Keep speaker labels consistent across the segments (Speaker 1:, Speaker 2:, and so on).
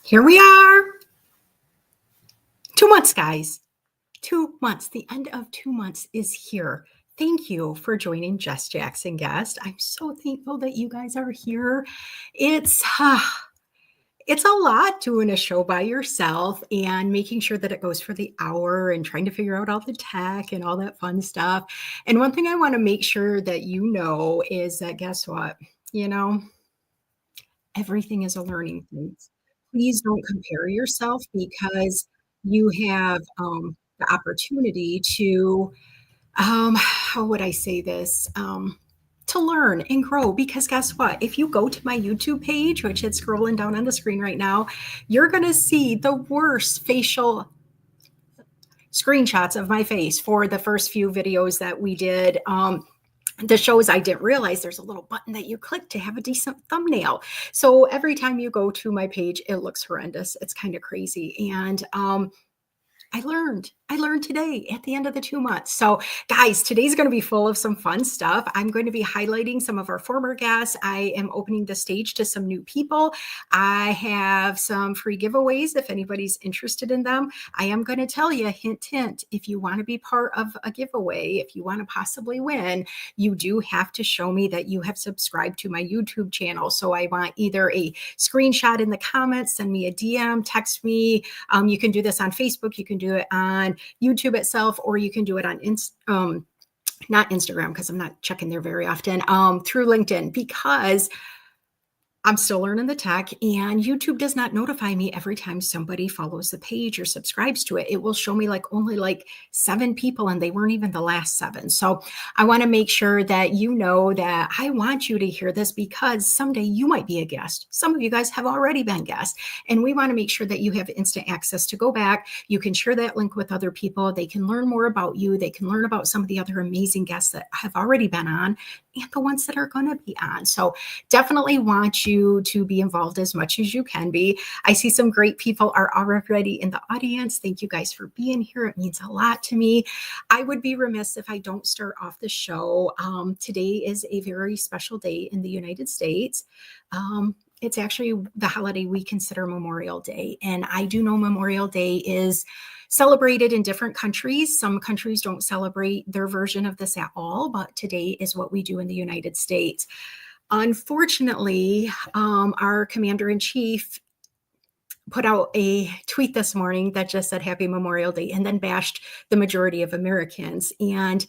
Speaker 1: Here we are. 2 months, guys. 2 months. The end of 2 months is here. Thank you for joining Jess Jackson Guest. I'm so thankful that you guys are here. It's a lot doing a show by yourself and making sure that it goes for the hour and trying to figure out all the tech and all that fun stuff. And one thing I want to make sure that you know is that guess what? You know, everything is a learning phase. Please don't compare yourself because you have the opportunity to, how would I say this? To learn and grow. Because guess what? If you go to my YouTube page, which it's scrolling down on the screen right now, you're going to see the worst facial screenshots of my face for the first few videos that we did. The shows I didn't realize there's a little button that you click to have a decent thumbnail. So every time you go to my page, it looks horrendous. It's kind of crazy. And I learned today at the end of the 2 months. So guys, today's going to be full of some fun stuff. I'm going to be highlighting some of our former guests. I am opening the stage to some new people. I have some free giveaways if anybody's interested in them. I am going to tell you, hint, hint, if you want to be part of a giveaway, if you want to possibly win, you do have to show me that you have subscribed to my YouTube channel. So I want either a screenshot in the comments, send me a DM, text me. You can do this on Facebook. You can do it on YouTube itself, or you can do it on not Instagram because I'm not checking there very often, through LinkedIn, because I'm still learning the tech and YouTube does not notify me every time somebody follows the page or subscribes to it. It will show me only 7 people and they weren't even the last 7. So I want to make sure that you know that I want you to hear this because someday you might be a guest. Some of you guys have already been guests and we want to make sure that you have instant access to go back. You can share that link with other people. They can learn more about you. They can learn about some of the other amazing guests that have already been on and the ones that are going to be on. So definitely want you to be involved as much as you can be. I see some great people are already in the audience. Thank you guys for being here. It means a lot to me. I would be remiss if I don't start off the show. Today is a very special day in the United States. It's actually the holiday we consider Memorial Day. And I do know Memorial Day is celebrated in different countries. Some countries don't celebrate their version of this at all, but today is what we do in the United States. Unfortunately, our commander-in-chief put out a tweet this morning that just said Happy Memorial Day and then bashed the majority of Americans. And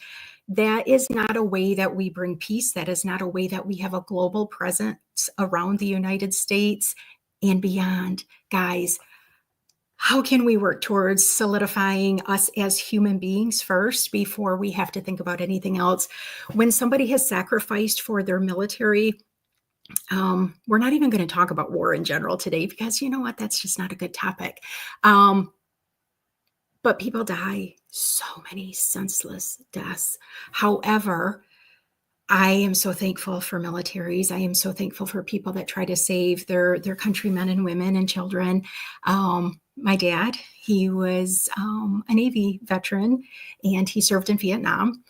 Speaker 1: that is not a way that we bring peace. That is not a way that we have a global presence around the United States and beyond. Guys, how can we work towards solidifying us as human beings first before we have to think about anything else? When somebody has sacrificed for their military, we're not even going to talk about war in general today because you know what? That's just not a good topic. But people die so many senseless deaths. However, I am so thankful for militaries. I am so thankful for people that try to save their countrymen and women and children. My dad, he was a Navy veteran and he served in Vietnam.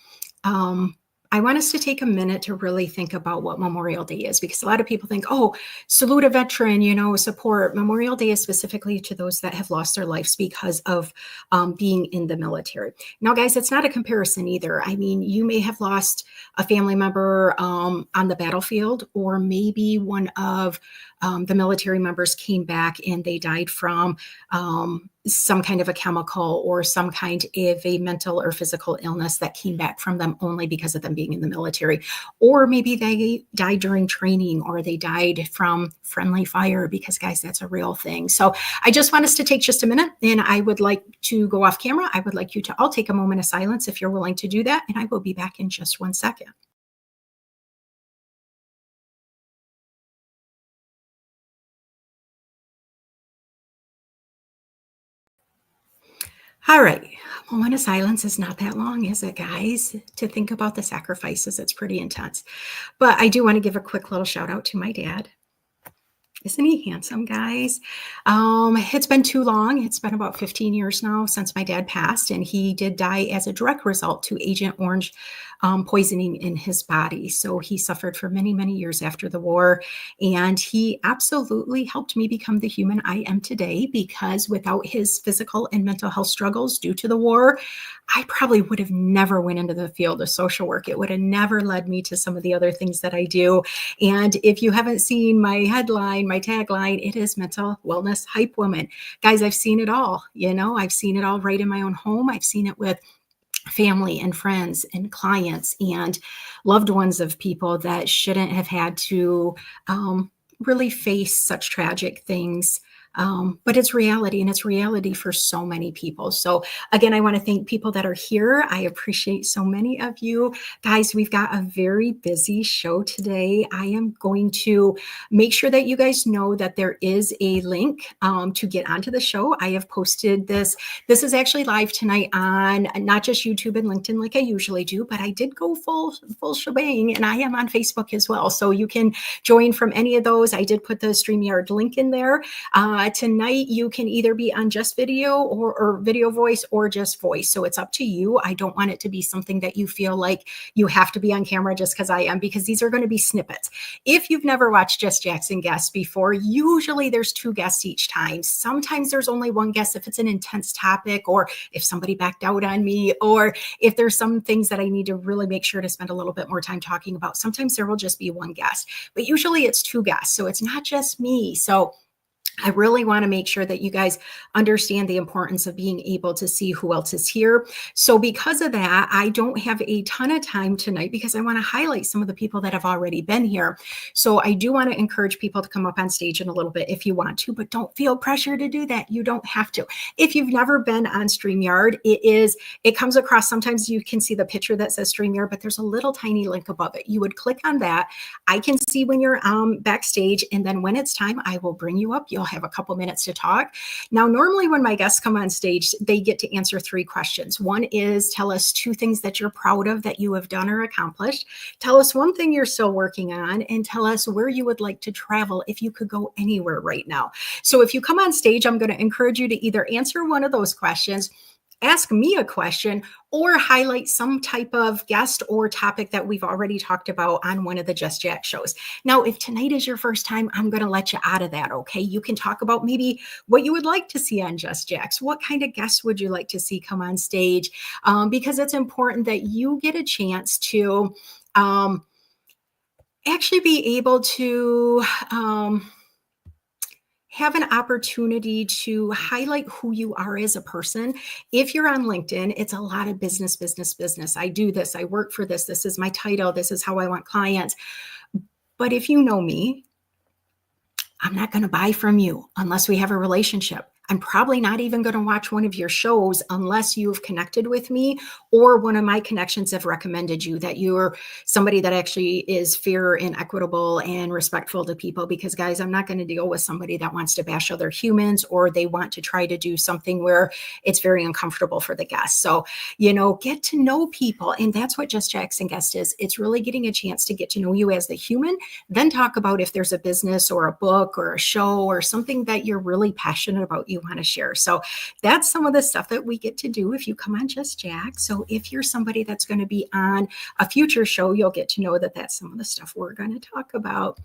Speaker 1: I want us to take a minute to really think about what Memorial Day is, because a lot of people think, oh, salute a veteran, support. Memorial Day is specifically to those that have lost their lives because of being in the military. Now, guys, it's not a comparison either. I mean, you may have lost a family member on the battlefield, or maybe one of the military members came back and they died from some kind of a chemical or some kind of a mental or physical illness that came back from them only because of them being in the military. Or maybe they died during training, or they died from friendly fire, because guys, that's a real thing. So I just want us to take just a minute, and I would like to go off camera. I would like you to all take a moment of silence if you're willing to do that, and I will be back in just 1 second. All right. A moment of silence is not that long, is it, guys? To think about the sacrifices, it's pretty intense. But I do want to give a quick little shout out to my dad. Isn't he handsome, guys? It's been too long. It's been about 15 years now since my dad passed, and he did die as a direct result to Agent Orange poisoning in his body. So he suffered for many, many years after the war, and he absolutely helped me become the human I am today, because without his physical and mental health struggles due to the war, I probably would have never went into the field of social work. It would have never led me to some of the other things that I do. And if you haven't seen my headline, my tagline, it is Mental Wellness Hype Woman. Guys, I've seen it all. I've seen it all right in my own home. I've seen it with family and friends and clients and loved ones of people that shouldn't have had to really face such tragic things. But it's reality, and it's reality for so many people. So again, I want to thank people that are here. I appreciate so many of you. Guys, we've got a very busy show today. I am going to make sure that you guys know that there is a link to get onto the show. I have posted this. This is actually live tonight on not just YouTube and LinkedIn like I usually do, but I did go full shebang, and I am on Facebook as well. So you can join from any of those. I did put the StreamYard link in there. Tonight, you can either be on just video or video voice or just voice. So it's up to you. I don't want it to be something that you feel like you have to be on camera just because I am, because these are going to be snippets. If you've never watched Just Jackson Guests before, usually there's 2 guests each time. Sometimes there's only 1 guest if it's an intense topic, or if somebody backed out on me, or if there's some things that I need to really make sure to spend a little bit more time talking about. Sometimes there will just be 1 guest, but usually it's 2 guests. So it's not just me. So I really want to make sure that you guys understand the importance of being able to see who else is here. So because of that, I don't have a ton of time tonight because I want to highlight some of the people that have already been here. So I do want to encourage people to come up on stage in a little bit if you want to, but don't feel pressure to do that. You don't have to. If you've never been on StreamYard, it comes across, sometimes you can see the picture that says StreamYard, but there's a little tiny link above it. You would click on that. I can see when you're backstage, and then when it's time, I will bring you up. You'll have a couple minutes to talk. Now, normally when my guests come on stage, they get to answer 3 questions. One is, tell us 2 things that you're proud of that you have done or accomplished. Tell us 1 thing you're still working on, and tell us where you would like to travel if you could go anywhere right now. So if you come on stage, I'm going to encourage you to either answer one of those questions, ask me a question, or highlight some type of guest or topic that we've already talked about on one of the Just Jack shows. Now, if tonight is your first time, I'm going to let you out of that, okay? You can talk about maybe what you would like to see on Just Jacks. What kind of guests would you like to see come on stage? Because it's important that you get a chance to actually be able to have an opportunity to highlight who you are as a person. If you're on LinkedIn, it's a lot of business, business, business. I do this, I work for this, this is my title, this is how I want clients. But if you know me, I'm not going to buy from you unless we have a relationship. I'm probably not even going to watch one of your shows unless you've connected with me, or one of my connections have recommended you, that you're somebody that actually is fair and equitable and respectful to people. Because guys, I'm not going to deal with somebody that wants to bash other humans, or they want to try to do something where it's very uncomfortable for the guests. So, get to know people. And that's what Just Jackson Guest is. It's really getting a chance to get to know you as the human, then talk about if there's a business or a book or a show or something that you're really passionate about, you want to share. So that's some of the stuff that we get to do if you come on Just Jack. So if you're somebody that's going to be on a future show, you'll get to know that that's some of the stuff we're going to talk about.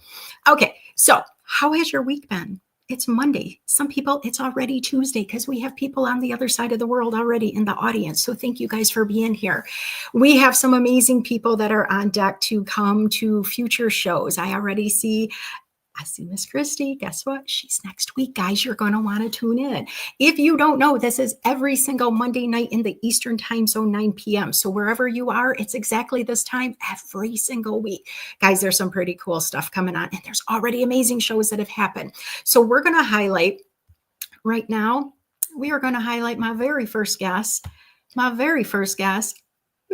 Speaker 1: Okay, so how has your week been? It's Monday. Some people, it's already Tuesday because we have people on the other side of the world already in the audience. So thank you guys for being here. We have some amazing people that are on deck to come to future shows. I see Miss Christy. Guess what? She's next week, guys. You're going to want to tune in. If you don't know, this is every single Monday night in the Eastern Time Zone, 9 p.m. So wherever you are, it's exactly this time every single week. Guys, there's some pretty cool stuff coming on, and there's already amazing shows that have happened. So we're going to highlight right now, we are going to highlight my very first guest,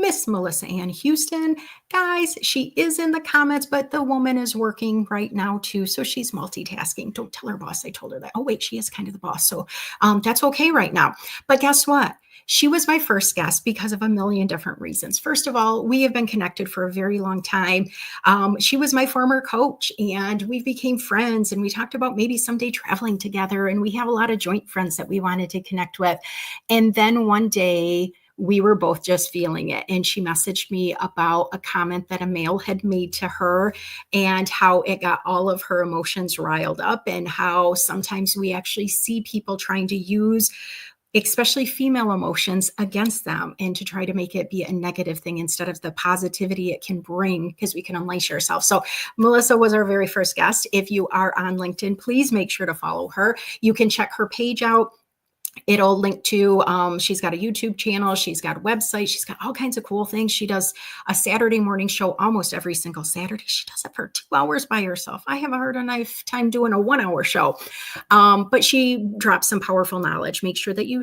Speaker 1: Miss Melissa Ann Houston. Guys, she is in the comments, but the woman is working right now too. So she's multitasking. Don't tell her boss I told her that. Oh, wait, she is kind of the boss. So that's okay right now. But guess what? She was my first guest because of a million different reasons. First of all, we have been connected for a very long time. She was my former coach, and we became friends, and we talked about maybe someday traveling together, and we have a lot of joint friends that we wanted to connect with. And then one day, we were both just feeling it. And she messaged me about a comment that a male had made to her and how it got all of her emotions riled up, and how sometimes we actually see people trying to use especially female emotions against them and to try to make it be a negative thing instead of the positivity it can bring, because we can unleash ourselves. So Melissa was our very first guest. If you are on LinkedIn, please make sure to follow her. You can check her page out. It'll link to, she's got a YouTube channel. She's got a website. She's got all kinds of cool things. She does a Saturday morning show almost every single Saturday. She does it for 2 hours by herself. I haven't heard a knife time doing a 1 hour show. But she drops some powerful knowledge. Make sure that you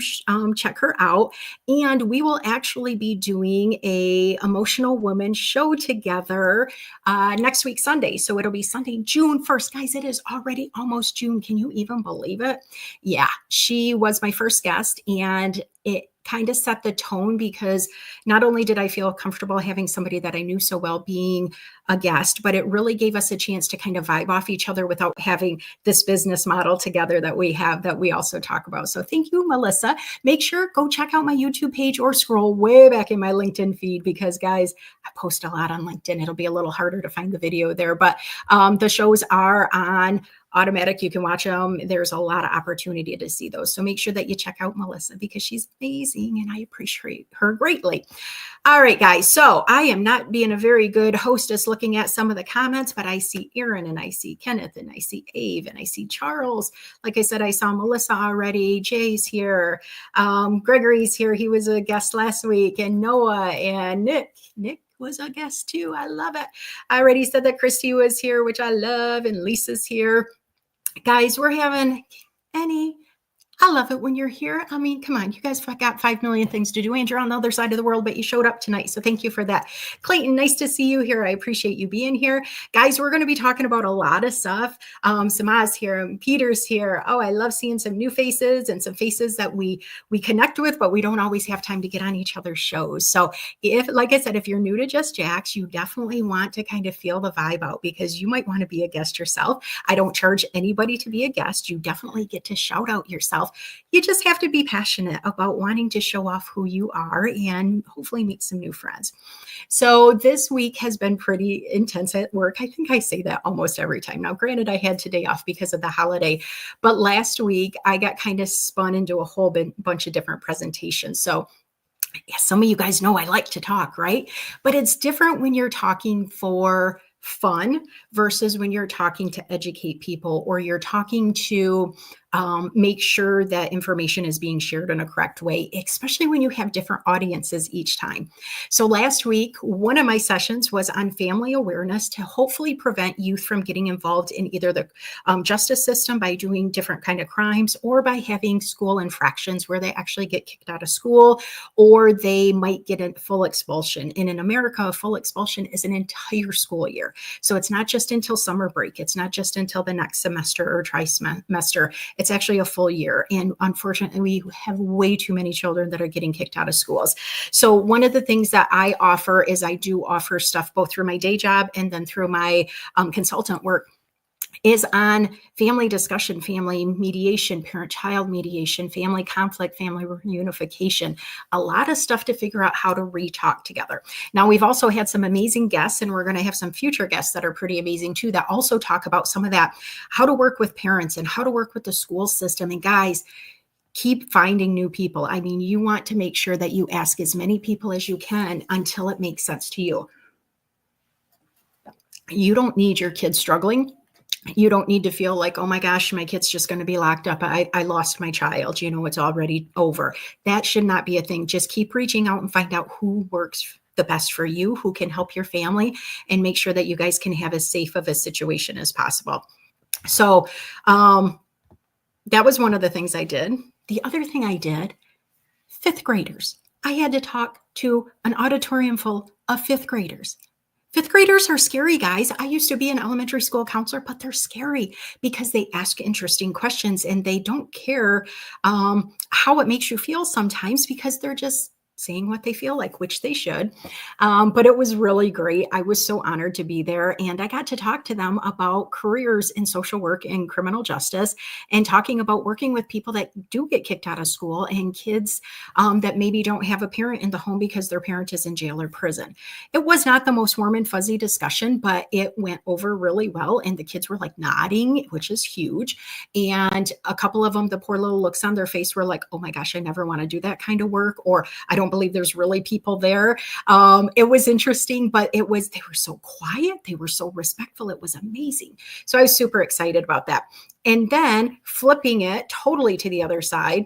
Speaker 1: check her out. And we will actually be doing a Emotional Woman show together next week, Sunday. So it'll be Sunday, June 1st. Guys, it is already almost June. Can you even believe it? Yeah, she was my first guest, and it kind of set the tone, because not only did I feel comfortable having somebody that I knew so well being a guest, but it really gave us a chance to kind of vibe off each other without having this business model together that we have that we also talk about. So thank you, Melissa. Make sure go check out my YouTube page or scroll way back in my LinkedIn feed, because guys, I post a lot on LinkedIn. It'll be a little harder to find the video there, but the shows are on automatic. You can watch them. There's a lot of opportunity to see those. So make sure that you check out Melissa, because she's amazing and I appreciate her greatly. All right, guys. So I am not being a very good hostess looking at some of the comments, but I see Aaron and I see Kenneth and I see Ave and I see Charles. Like I said, I saw Melissa already. Jay's here. Gregory's here. He was a guest last week, and Noah and Nick. Nick was a guest too. I love it. I already said that Christy was here, which I love, and Lisa's here. Guys, we're having I love it when you're here. I mean, come on, you guys got 5 million things to do, and you're on the other side of the world, but you showed up tonight. So thank you for that. Clayton, nice to see you here. I appreciate you being here. Guys, we're going to be talking about a lot of stuff. Samaz here, and Peter's here. Oh, I love seeing some new faces and some faces that we connect with, but we don't always have time to get on each other's shows. So if, like I said, if you're new to Just Jax, you definitely want to kind of feel the vibe out, because you might want to be a guest yourself. I don't charge anybody to be a guest. You definitely get to shout out yourself. You just have to be passionate about wanting to show off who you are and hopefully meet some new friends. So this week has been pretty intense at work. I think I say that almost every time. Now, granted, I had today off because of the holiday, but last week I got kind of spun into a whole bunch of different presentations. So yeah, some of you guys know I like to talk, right? But it's different when you're talking for fun versus when you're talking to educate people, or you're talking to make sure that information is being shared in a correct way, especially when you have different audiences each time. So last week, one of my sessions was on family awareness to hopefully prevent youth from getting involved in either the justice system by doing different kind of crimes, or by having school infractions where they actually get kicked out of school, or they might get a full expulsion. And in America, a full expulsion is an entire school year. So it's not just until summer break. It's not just until the next semester or trimester. It's actually a full year. And unfortunately, we have way too many children that are getting kicked out of schools. So one of the things that I offer is I do offer stuff both through my day job and then through my consultant work, is on family discussion, family mediation, parent-child mediation, family conflict, family reunification, a lot of stuff to figure out how to re-talk together. Now, we've also had some amazing guests, and we're going to have some future guests that are pretty amazing too, that also talk about some of that, how to work with parents and how to work with the school system. And guys, keep finding new people. I mean, you want to make sure that you ask as many people as you can until it makes sense to you. You don't need your kids struggling. You don't need to feel like, oh my gosh, my kid's just going to be locked up. I lost my child. You know, it's already over. That should not be a thing. Just keep reaching out and find out who works the best for you, who can help your family, and make sure that you guys can have as safe of a situation as possible. So that was one of the things I did. The other thing I did, fifth graders. I had to talk to an auditorium full of fifth graders. Fifth graders are scary, guys. I used to be an elementary school counselor, but they're scary because they ask interesting questions and they don't care how it makes you feel sometimes because they're just saying what they feel like, which they should. But it was really great. I was so honored to be there. And I got to talk to them about careers in social work and criminal justice and talking about working with people that do get kicked out of school and kids that maybe don't have a parent in the home because their parent is in jail or prison. It was not the most warm and fuzzy discussion, but it went over really well. And the kids were like nodding, which is huge. And a couple of them, the poor little looks on their face were like, oh my gosh, I never want to do that kind of work. Or I don't believe there's really people there. It was interesting, but they were so quiet. They were so respectful. It was amazing. So I was super excited about that. And then flipping it totally to the other side,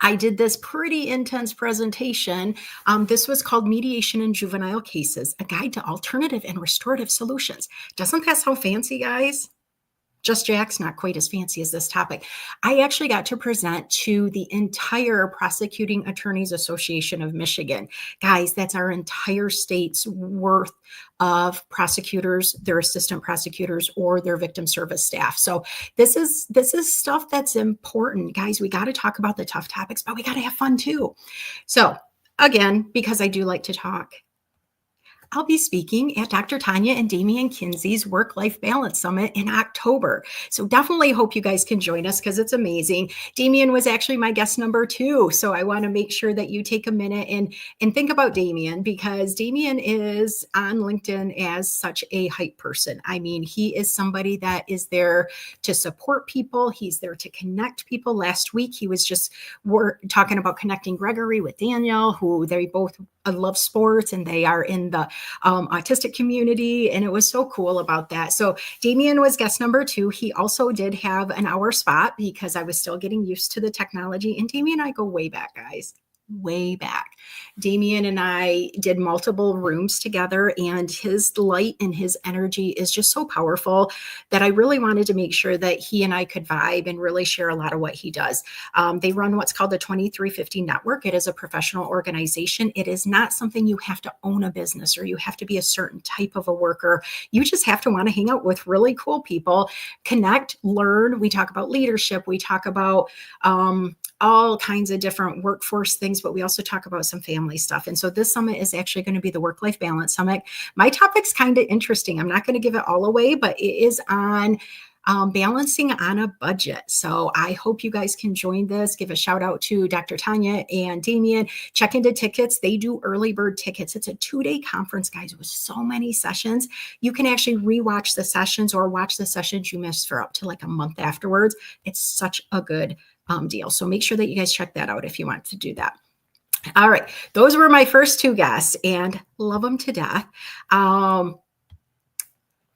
Speaker 1: I did this pretty intense presentation. This was called Mediation in Juvenile Cases, a guide to alternative and restorative solutions. Doesn't that sound fancy, guys? Just Jack's not quite as fancy as this topic. I actually got to present to the entire Prosecuting Attorneys Association of Michigan. Guys, that's our entire state's worth of prosecutors, their assistant prosecutors, or their victim service staff. So this is stuff that's important. Guys, we got to talk about the tough topics, but we got to have fun too. So again, because I do like to talk, I'll be speaking at Dr. Tanya and Damian Kinsey's Work-Life Balance Summit in October. So definitely hope you guys can join us because it's amazing. Damian was actually my guest number 2. So I want to make sure that you take a minute and think about Damian because Damian is on LinkedIn as such a hype person. I mean, he is somebody that is there to support people. He's there to connect people. Last week, he was just talking about connecting Gregory with Daniel, who they both love sports and they are in the autistic community. And it was so cool about that. So Damian was guest number 2. He also did have an hour spot because I was still getting used to the technology. And Damian and I go way back, guys. Way back. Damian and I did multiple rooms together, and his light and his energy is just so powerful that I really wanted to make sure that he and I could vibe and really share a lot of what he does. They run what's called the 2350 Network. It is a professional organization. It is not something you have to own a business or you have to be a certain type of a worker. You just have to want to hang out with really cool people, connect, learn. We talk about leadership. We talk about all kinds of different workforce things, but we also talk about some family stuff. And so this summit is actually going to be the Work-Life Balance Summit. My topic's kind of interesting. I'm not going to give it all away, but it is on balancing on a budget. So I hope you guys can join this. Give a shout out to Dr. Tanya and Damian. Check into tickets. They do early bird tickets. It's a 2-day conference, guys, with so many sessions. You can actually rewatch the sessions or watch the sessions you missed for up to like a month afterwards. It's such a good deal. So make sure that you guys check that out if you want to do that. All right. Those were my first 2 guests and love them to death.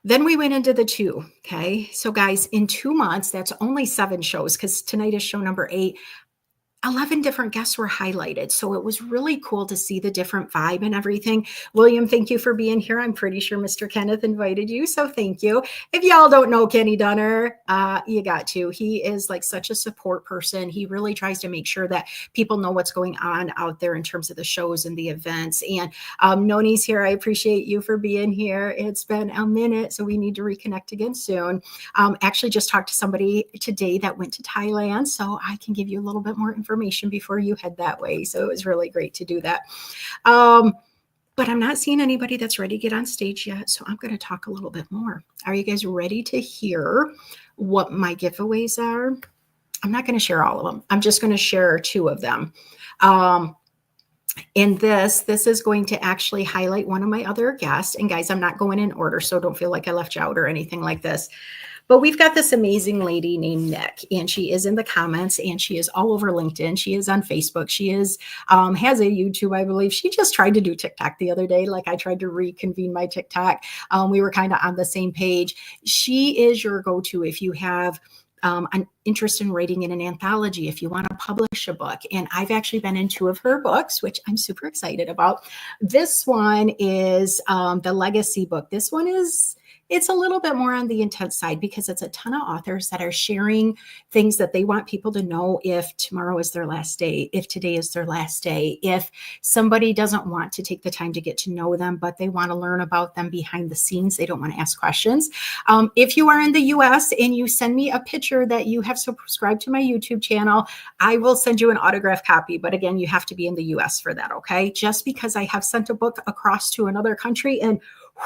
Speaker 1: Then we went into the 2. Okay. So guys, in 2 months, that's only 7 shows because tonight is show number 8. 11 different guests were highlighted. So it was really cool to see the different vibe and everything. William, thank you for being here. I'm pretty sure Mr. Kenneth invited you. So thank you. If y'all don't know Kenny Dunner, you got to. He is like such a support person. He really tries to make sure that people know what's going on out there in terms of the shows and the events. And Noni's here. I appreciate you for being here. It's been a minute, so we need to reconnect again soon. Actually just talked to somebody today that went to Thailand, so I can give you a little bit more information before you head that way. So it was really great to do that. But I'm not seeing anybody that's ready to get on stage yet. So I'm going to talk a little bit more. Are you guys ready to hear what my giveaways are? I'm not going to share all of them. I'm just going to share 2 of them. And this is going to actually highlight one of my other guests. And guys, I'm not going in order, so don't feel like I left you out or anything like this. But we've got this amazing lady named Nick, and she is in the comments, and she is all over LinkedIn. She is on Facebook. She is has a YouTube, I believe. She just tried to do TikTok the other day. Like I tried to reconvene my TikTok. We were kind of on the same page. She is your go-to if you have an interest in writing in an anthology, if you want to publish a book. And I've actually been in 2 of her books, which I'm super excited about. This one is the Legacy book. This one is It's a little bit more on the intense side because it's a ton of authors that are sharing things that they want people to know if tomorrow is their last day, if today is their last day, if somebody doesn't want to take the time to get to know them, but they want to learn about them behind the scenes. They don't want to ask questions. If you are in the US and you send me a picture that you have subscribed to my YouTube channel, I will send you an autographed copy. But again, you have to be in the US for that, okay? Just because I have sent a book across to another country, and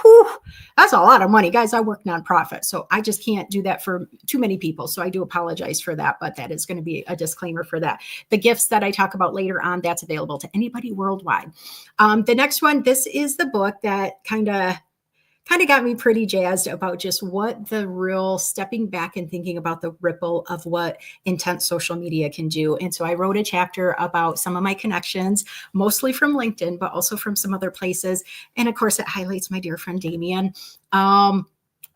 Speaker 1: whew, that's a lot of money. Guys, I work nonprofit, so I just can't do that for too many people. So I do apologize for that, but that is going to be a disclaimer for that. The gifts that I talk about later on, that's available to anybody worldwide. The next one, this is the book that kind of got me pretty jazzed about just what the real stepping back and thinking about the ripple of what intense social media can do. And so I wrote a chapter about some of my connections, mostly from LinkedIn, but also from some other places. And of course, it highlights my dear friend, Damien.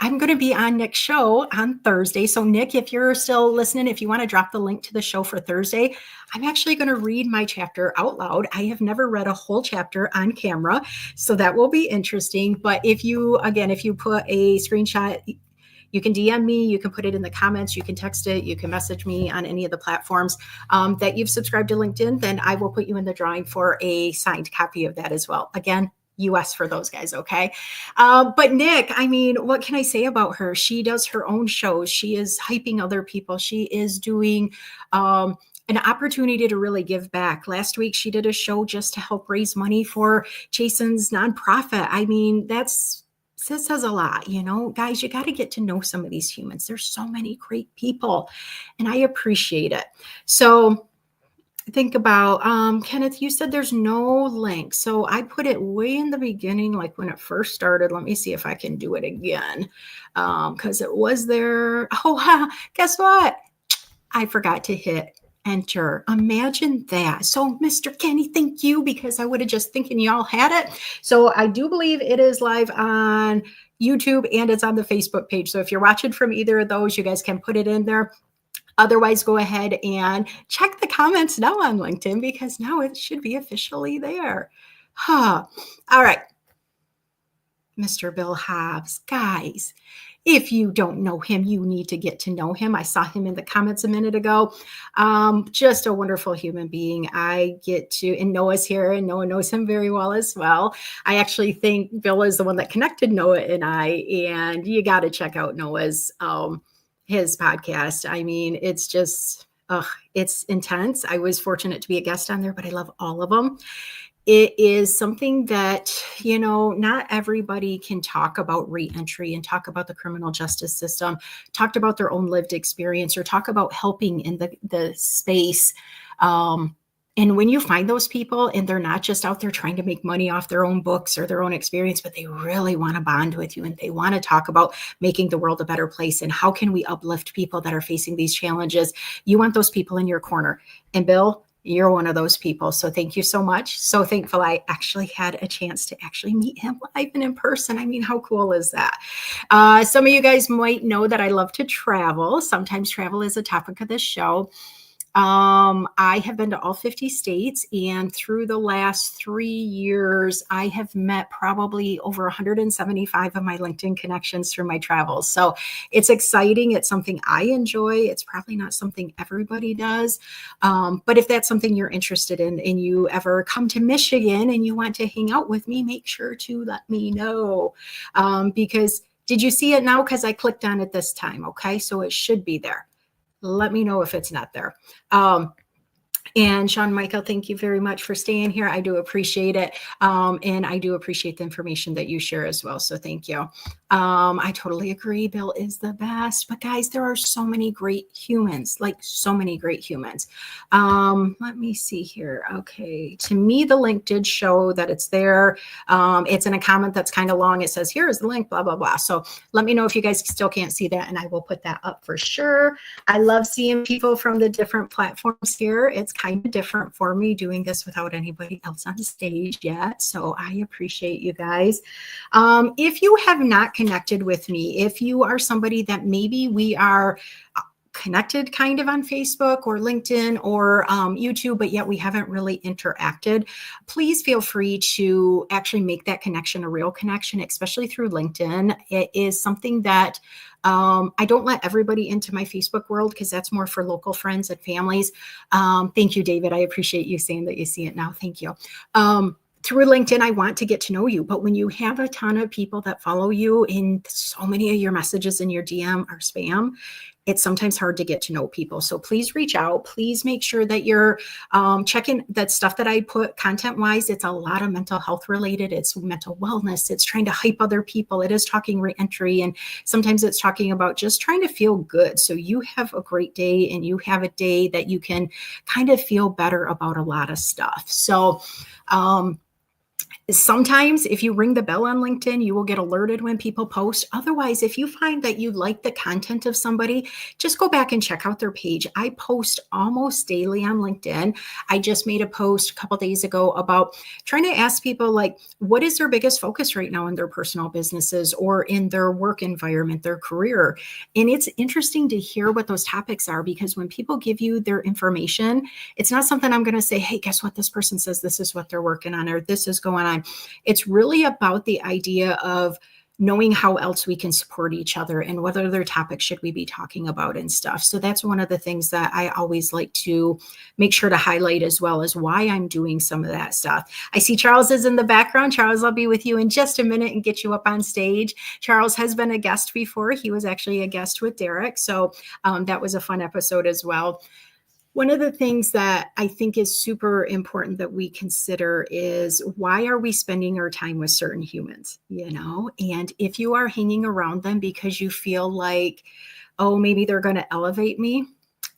Speaker 1: I'm going to be on Nick's show on Thursday. So Nick, if you're still listening, if you want to drop the link to the show for Thursday, I'm actually going to read my chapter out loud. I have never read a whole chapter on camera, so that will be interesting. But if you put a screenshot, you can DM me, you can put it in the comments, you can text it, you can message me on any of the platforms that you've subscribed to LinkedIn, then I will put you in the drawing for a signed copy of that as well. Again, US for those guys, okay? But Nick, I mean, what can I say about her? She does her own shows. She is hyping other people. She is doing an opportunity to really give back. Last week, she did a show just to help raise money for Jason's nonprofit. I mean, that says a lot, guys. You got to get to know some of these humans. There's so many great people, and I appreciate it. So think about, Kenneth, you said there's no link. So I put it way in the beginning, like when it first started. Let me see if I can do it again, because it was there. Oh, guess what? I forgot to hit enter. Imagine that. So Mr. Kenny, thank you, because I would have just thinking y'all had it. So I do believe it is live on YouTube and it's on the Facebook page. So if you're watching from either of those, you guys can put it in there. Otherwise, go ahead and check the comments now on LinkedIn, because now it should be officially there. All right. Mr. Bill Hobbs, guys, if you don't know him, you need to get to know him. I saw him in the comments a minute ago. Just a wonderful human being. And Noah's here, and Noah knows him very well as well. I actually think Bill is the one that connected Noah and I, and you got to check out Noah's his podcast. I mean, it's just, it's intense. I was fortunate to be a guest on there, but I love all of them. It is something that, not everybody can talk about reentry and talk about the criminal justice system, talked about their own lived experience, or talk about helping in the space. And when you find those people and they're not just out there trying to make money off their own books or their own experience, but they really want to bond with you and they want to talk about making the world a better place and how can we uplift people that are facing these challenges, you want those people in your corner. And Bill, you're one of those people. So thank you so much. So thankful I actually had a chance to actually meet him live and in person. I mean, how cool is that? Some of you guys might know that I love to travel. Sometimes travel is a topic of this show. I have been to all 50 states, and through the last 3 years, I have met probably over 175 of my LinkedIn connections through my travels. So it's exciting. It's something I enjoy. It's probably not something everybody does. But if that's something you're interested in and you ever come to Michigan and you want to hang out with me, make sure to let me know. Because did you see it now? Because I clicked on it this time. Okay. So it should be there. Let me know if it's not there. And Sean Michael, thank you very much for staying here. I do appreciate it. And I do appreciate the information that you share as well. So thank you. I totally agree. Bill is the best. But guys, there are so many great humans, like so many great humans. Let me see here. Okay. To me, the link did show that it's there. It's in a comment that's kind of long. It says, here is the link, blah, blah, blah. So let me know if you guys still can't see that, and I will put that up for sure. I love seeing people from the different platforms here. It's kind of different for me doing this without anybody else on stage yet. So I appreciate you guys. If you have not connected with me, if you are somebody that maybe we are connected kind of on Facebook or LinkedIn or YouTube, but yet we haven't really interacted, please feel free to actually make that connection a real connection, especially through LinkedIn. It is something that I don't let everybody into my Facebook world because that's more for local friends and families. Thank you, David. I appreciate you saying that you see it now. Thank you. Through LinkedIn, I want to get to know you. But when you have a ton of people that follow you and so many of your messages in your DM are spam, it's sometimes hard to get to know people. So please reach out. Please make sure that you're checking that stuff that I put content-wise. It's a lot of mental health related. It's mental wellness. It's trying to hype other people. It is talking reentry. And sometimes it's talking about just trying to feel good. So you have a great day and you have a day that you can kind of feel better about a lot of stuff. So, sometimes if you ring the bell on LinkedIn, you will get alerted when people post. Otherwise, if you find that you like the content of somebody, just go back and check out their page. I post almost daily on LinkedIn. I just made a post a couple days ago about trying to ask people like, what is their biggest focus right now in their personal businesses or in their work environment, their career? And it's interesting to hear what those topics are, because when people give you their information, it's not something I'm going to say, hey, guess what? This person says this is what they're working on, or this is going on. It's really about the idea of knowing how else we can support each other and what other topics should we be talking about and stuff. So that's one of the things that I always like to make sure to highlight, as well as why I'm doing some of that stuff. I see Charles is in the background. Charles, I'll be with you in just a minute and get you up on stage. Charles has been a guest before. He was actually a guest with Derek. So that was a fun episode as well. One of the things that I think is super important that we consider is, why are we spending our time with certain humans, And if you are hanging around them because you feel like, oh, maybe they're going to elevate me,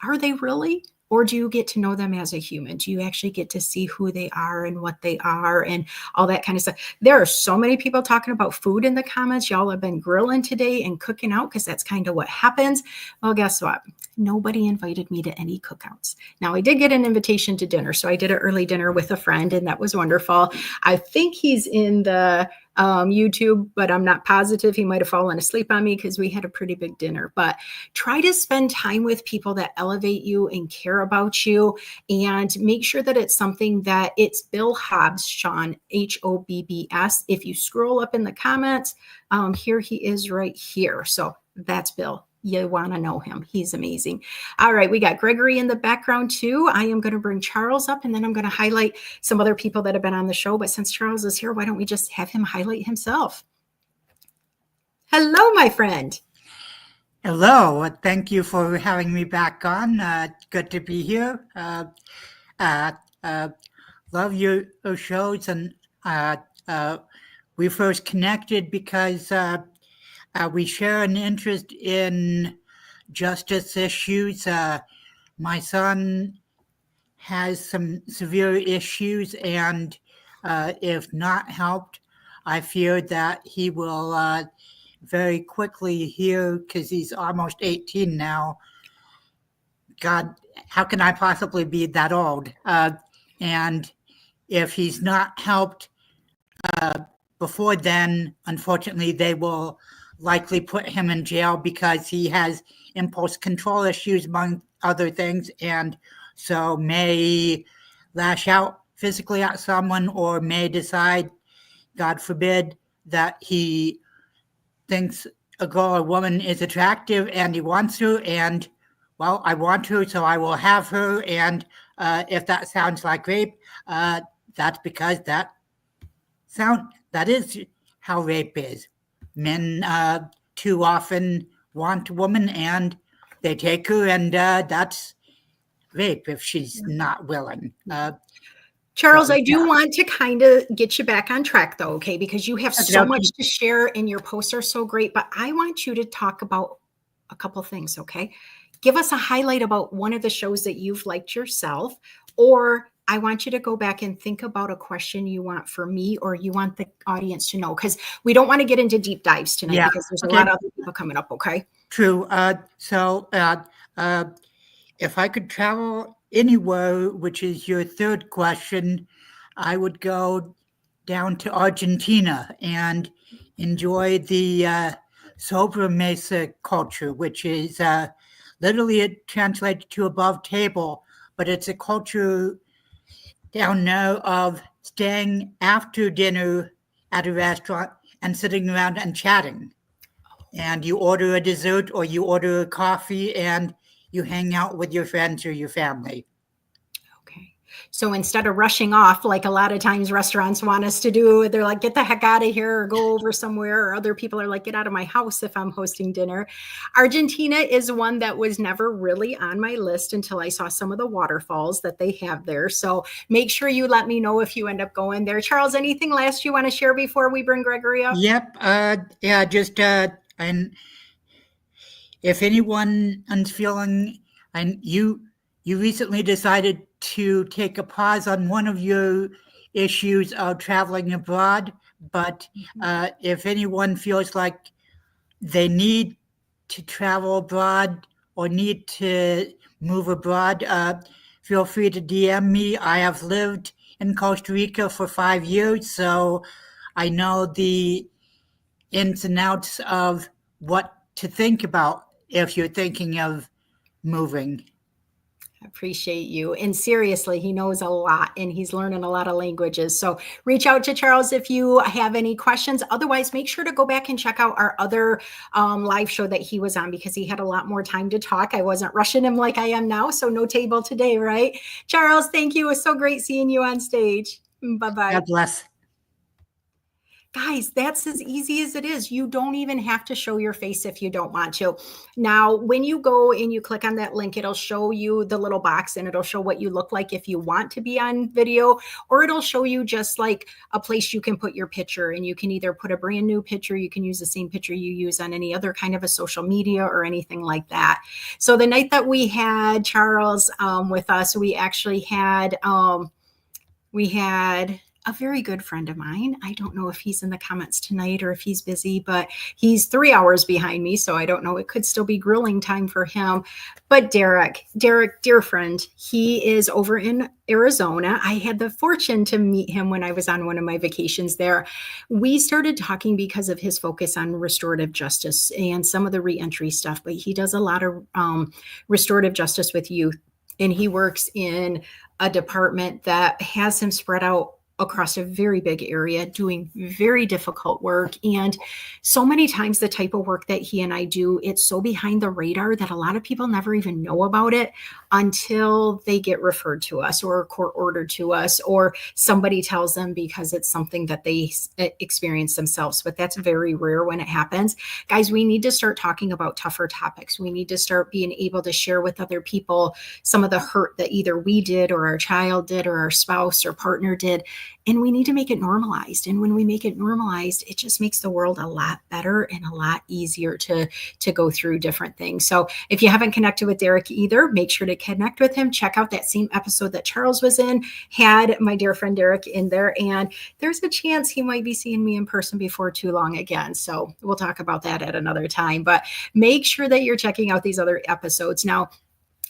Speaker 1: are they really? Or do you get to know them as a human? Do you actually get to see who they are and what they are and all that kind of stuff? There are so many people talking about food in the comments. Y'all have been grilling today and cooking out because that's kind of what happens. Well, guess what? Nobody invited me to any cookouts. Now, I did get an invitation to dinner. So I did an early dinner with a friend, and that was wonderful. I think he's in the YouTube, but I'm not positive. He might have fallen asleep on me because we had a pretty big dinner. But try to spend time with people that elevate you and care about you, and make sure that it's something that it's Bill Hobbs, Sean, Hobbs. If you scroll up in the comments, here he is right here. So that's Bill. You want to know him. He's amazing. All right. We got Gregory in the background too. I am going to bring Charles up, and then I'm going to highlight some other people that have been on the show. But since Charles is here, why don't we just have him highlight himself? Hello, my friend.
Speaker 2: Hello. Thank you for having me back on. Good to be here. Love your shows. And we first connected because we share an interest in justice issues. My son has some severe issues, and if not helped, I fear that he will very quickly hear, because he's almost 18 now. God, how can I possibly be that old? And if he's not helped before then, unfortunately, they will likely put him in jail because he has impulse control issues, among other things, and so may lash out physically at someone, or may decide, God forbid, that he thinks a girl or woman is attractive and he wants her, and, well, I want her, so I will have her. And if that sounds like rape, that's because that is how rape is. Men too often want a woman and they take her, and that's rape if she's not willing.
Speaker 1: Charles, I do want to kind of get you back on track though, okay? Because you have so much to share and your posts are so great, but I want you to talk about a couple things, okay? Give us a highlight about one of the shows that you've liked yourself, or I want you to go back and think about a question you want for me or you want the audience to know, because we don't want to get into deep dives tonight because there's a lot of other people coming up, okay?
Speaker 2: True. So if I could travel anywhere, which is your third question, I would go down to Argentina and enjoy the sobremesa culture, which is literally it translates to above table, but it's a culture down there of staying after dinner at a restaurant and sitting around and chatting. And you order a dessert or you order a coffee and you hang out with your friends or your family.
Speaker 1: Okay. So instead of rushing off, like a lot of times restaurants want us to do, they're like, get the heck out of here or go over somewhere. Or other people are like, get out of my house if I'm hosting dinner. Argentina is one that was never really on my list until I saw some of the waterfalls that they have there. So make sure you let me know if you end up going there. Charles, anything last you want to share before we bring Gregory up?
Speaker 2: Yep. And if anyone's feeling, and you recently decided to take a pause on one of your issues of traveling abroad, but if anyone feels like they need to travel abroad or need to move abroad, feel free to DM me. I have lived in Costa Rica for 5 years, so I know the ins and outs of what to think about if you're thinking of moving.
Speaker 1: Appreciate you. And seriously, he knows a lot and he's learning a lot of languages. So reach out to Charles if you have any questions. Otherwise, make sure to go back and check out our other live show that he was on, because he had a lot more time to talk. I wasn't rushing him like I am now. So no table today, right? Charles, thank you. It was so great seeing you on stage. Bye-bye.
Speaker 2: God bless.
Speaker 1: Guys, that's as easy as it is. You don't even have to show your face if you don't want to. Now, when you go and you click on that link, it'll show you the little box and it'll show what you look like if you want to be on video, or it'll show you just like a place you can put your picture, and you can either put a brand new picture, you can use the same picture you use on any other kind of a social media or anything like that. So the night that we had Charles with us, we actually had, a very good friend of mine. I don't know if he's in the comments tonight or if he's busy, but he's 3 hours behind me. So I don't know. It could still be grilling time for him. But Derek, dear friend, he is over in Arizona. I had the fortune to meet him when I was on one of my vacations there. We started talking because of his focus on restorative justice and some of the reentry stuff, but he does a lot of restorative justice with youth. And he works in a department that has him spread out across a very big area doing very difficult work. And so many times the type of work that he and I do, it's so behind the radar that a lot of people never even know about it until they get referred to us or court ordered to us, or somebody tells them because it's something that they experience themselves. But that's very rare when it happens. Guys, we need to start talking about tougher topics. We need to start being able to share with other people some of the hurt that either we did or our child did or our spouse or partner did. And we need to make it normalized. And when we make it normalized, it just makes the world a lot better and a lot easier to go through different things. So if you haven't connected with Derek either, make sure to connect with him. Check out that same episode that Charles was in, had my dear friend Derek in there. And there's a chance he might be seeing me in person before too long again. So we'll talk about that at another time. But make sure that you're checking out these other episodes. Now,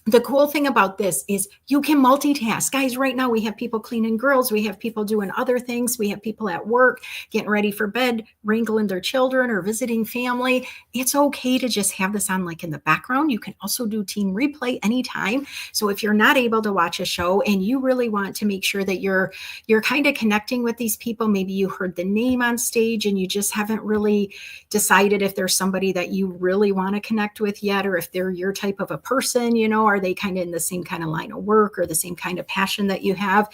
Speaker 1: the cool thing about this is you can multitask. Guys, right now we have people cleaning grills. We have people doing other things. We have people at work getting ready for bed, wrangling their children or visiting family. It's okay to just have this on like in the background. You can also do team replay anytime. So if you're not able to watch a show and you really want to make sure that you're kind of connecting with these people, maybe you heard the name on stage and you just haven't really decided if there's somebody that you really want to connect with yet, or if they're your type of a person, are they kind of in the same kind of line of work or the same kind of passion that you have?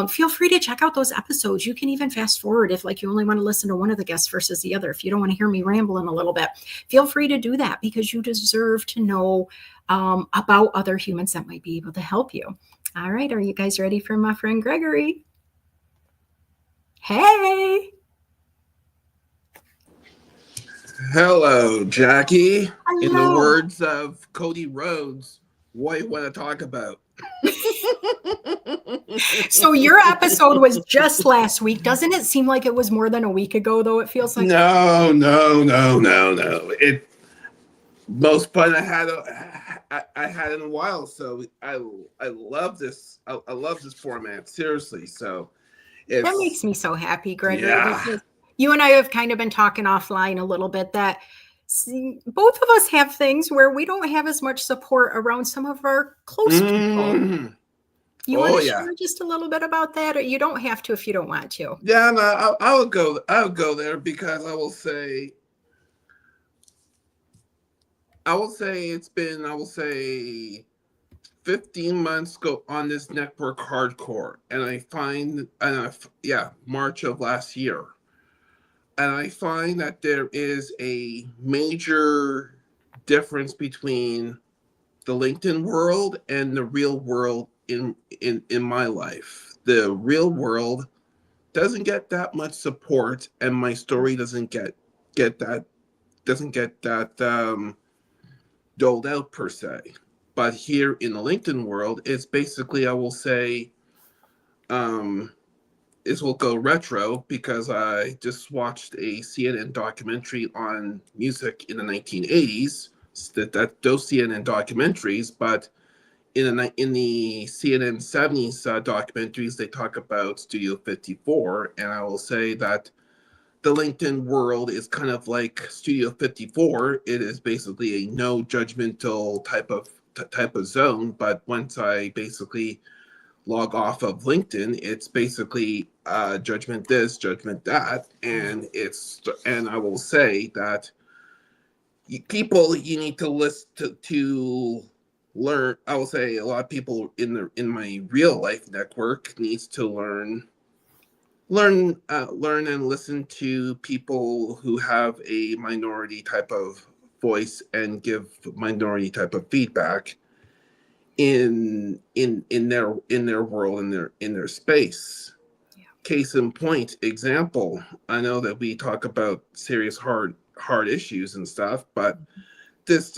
Speaker 1: Feel free to check out those episodes. You can even fast forward if like you only want to listen to one of the guests versus the other. If you don't want to hear me rambling a little bit, feel free to do that, because you deserve to know about other humans that might be able to help you. All right. Are you guys ready for my friend Gregory? Hey.
Speaker 3: Hello, Jackie.
Speaker 1: Hello.
Speaker 3: In the words of Cody Rhodes, what you want to talk about?
Speaker 1: So your episode was just last week. Doesn't it seem like it was more than a week ago, though? It feels like
Speaker 3: No. It most fun I had in a while. So I love this. I love this format. Seriously. So
Speaker 1: that makes me so happy, Gregory.
Speaker 3: Yeah.
Speaker 1: Because you and I have kind of been talking offline a little bit that both of us have things where we don't have as much support around some of our close people.
Speaker 3: Mhm.
Speaker 1: You want
Speaker 3: Oh,
Speaker 1: to
Speaker 3: yeah.
Speaker 1: share just a little bit about that, or you don't have to if you don't want to?
Speaker 3: Yeah, no, I would go. I would go there because I will say it's been, I will say, 15 months go on this network hardcore, and I find, yeah, March of last year, and I find that there is a major difference between the LinkedIn world and the real world in my life. The real world doesn't get that much support, and my story get that doesn't get that doled out per se. But here in the LinkedIn world, it's basically, I will say, this will go retro because I just watched a CNN documentary on music in the 1980s. Those CNN documentaries, but in the CNN 70s documentaries, they talk about Studio 54, and I will say that the LinkedIn world is kind of like Studio 54. It is basically a no judgmental type of zone. But once I basically log off of LinkedIn, it's basically judgment this, judgment that, and I will say that you need to list to learn. I will say a lot of people in my real life network needs to learn and listen to people who have a minority type of voice and give minority type of feedback in their world, in their space.
Speaker 1: Yeah.
Speaker 3: Case in point example, I know that we talk about serious hard issues and stuff, but this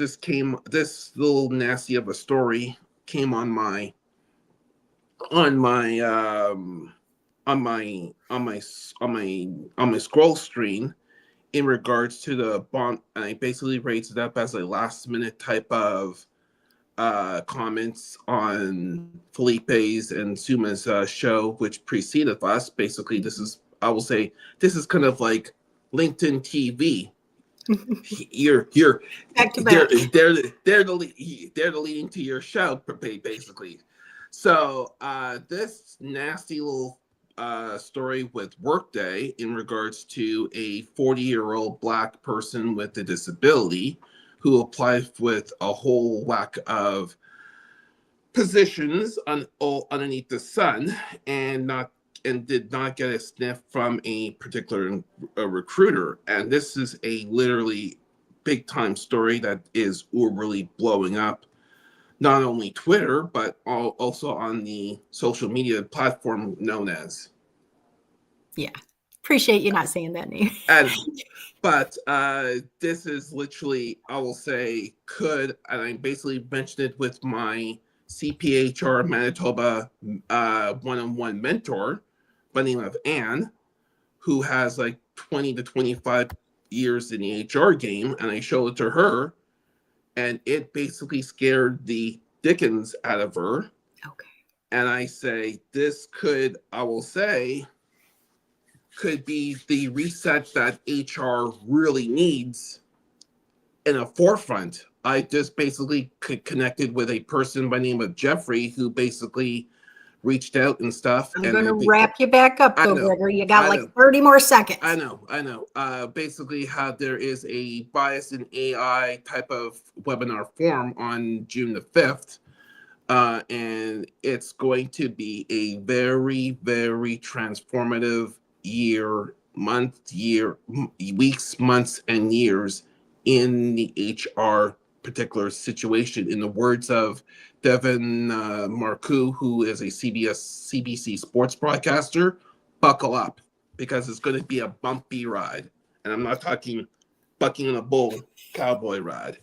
Speaker 3: little nasty of a story came on my on my on my on my on my scroll screen in regards to the bond, and I basically raised it up as a last minute type of comments on Felipe's and Suma's show, which preceded us. Basically, I will say, this is kind of like LinkedIn TV. You're
Speaker 1: Back to
Speaker 3: they're
Speaker 1: back.
Speaker 3: they're the leading to your show, basically. So this nasty little story with Workday in regards to a 40-year-old Black person with a disability who applied with a whole whack of positions underneath the sun and did not get a sniff from a particular recruiter. And this is a literally big time story that is really blowing up not only Twitter, but also on the social media platform known as.
Speaker 1: Yeah. Appreciate you not saying that name.
Speaker 3: But this is literally, I will say, and I basically mentioned it with my CPHR Manitoba one-on-one mentor by the name of Anne, who has like 20 to 25 years in the HR game, and I showed it to her, and it basically scared the dickens out of her.
Speaker 1: Okay.
Speaker 3: And I say, this could be the reset that HR really needs in a forefront. I just basically connected with a person by the name of Jeffrey who basically reached out and stuff.
Speaker 1: I'm going to wrap you back up, though, Gregory. You got
Speaker 3: I
Speaker 1: like
Speaker 3: know.
Speaker 1: 30 more seconds.
Speaker 3: I know. Basically, how there is a bias in AI type of webinar form on June the 5th. And it's going to be a very, very transformative weeks, months, and years in the HR particular situation. In the words of Devin Marcoux, who is a CBC sports broadcaster, buckle up because it's going to be a bumpy ride. And I'm not talking bucking on a bull cowboy ride.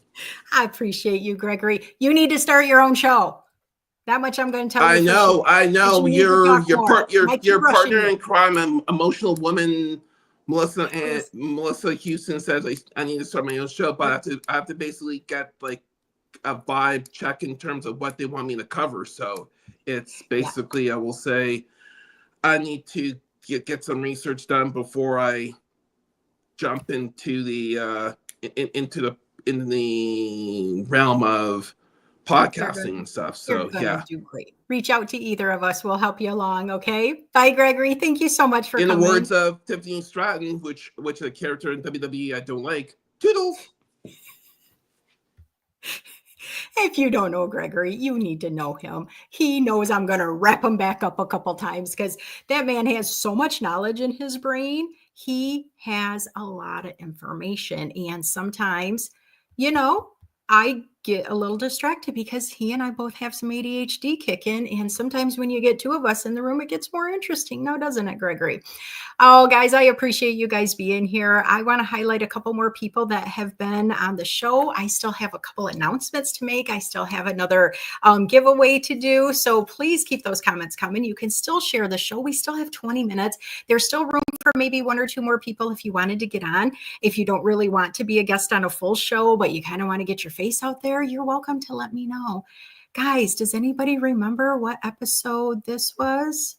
Speaker 1: I appreciate you, Gregory. You need to start your own show. That much I'm going to tell you.
Speaker 3: I know.
Speaker 1: Your
Speaker 3: partner in crime, an emotional woman, Melissa Houston says I need to start my own show, but I have to basically get like a vibe check in terms of what they want me to cover. So it's basically, I will say, I need to get some research done before I jump into the in the realm of podcasting and stuff.
Speaker 1: You're
Speaker 3: So
Speaker 1: gonna
Speaker 3: yeah.
Speaker 1: do great. Reach out to either of us. We'll help you along. Okay. Bye, Gregory. Thank you so much for
Speaker 3: In
Speaker 1: coming.
Speaker 3: the words of Tiffany Stratton, which a character in WWE I don't like, toodles.
Speaker 1: If you don't know Gregory, you need to know him. He knows I'm going to wrap him back up a couple times because that man has so much knowledge in his brain. He has a lot of information. And sometimes, I get a little distracted because he and I both have some ADHD kicking. And sometimes when you get two of us in the room, it gets more interesting now, doesn't it, Gregory? Oh, guys, I appreciate you guys being here. I want to highlight a couple more people that have been on the show. I still have a couple announcements to make. I still have another giveaway to do. So please keep those comments coming. You can still share the show. We still have 20 minutes. There's still room for maybe one or two more people if you wanted to get on. If you don't really want to be a guest on a full show, but you kind of want to get your face out there, you're welcome to let me know. Guys, does anybody remember what episode this was?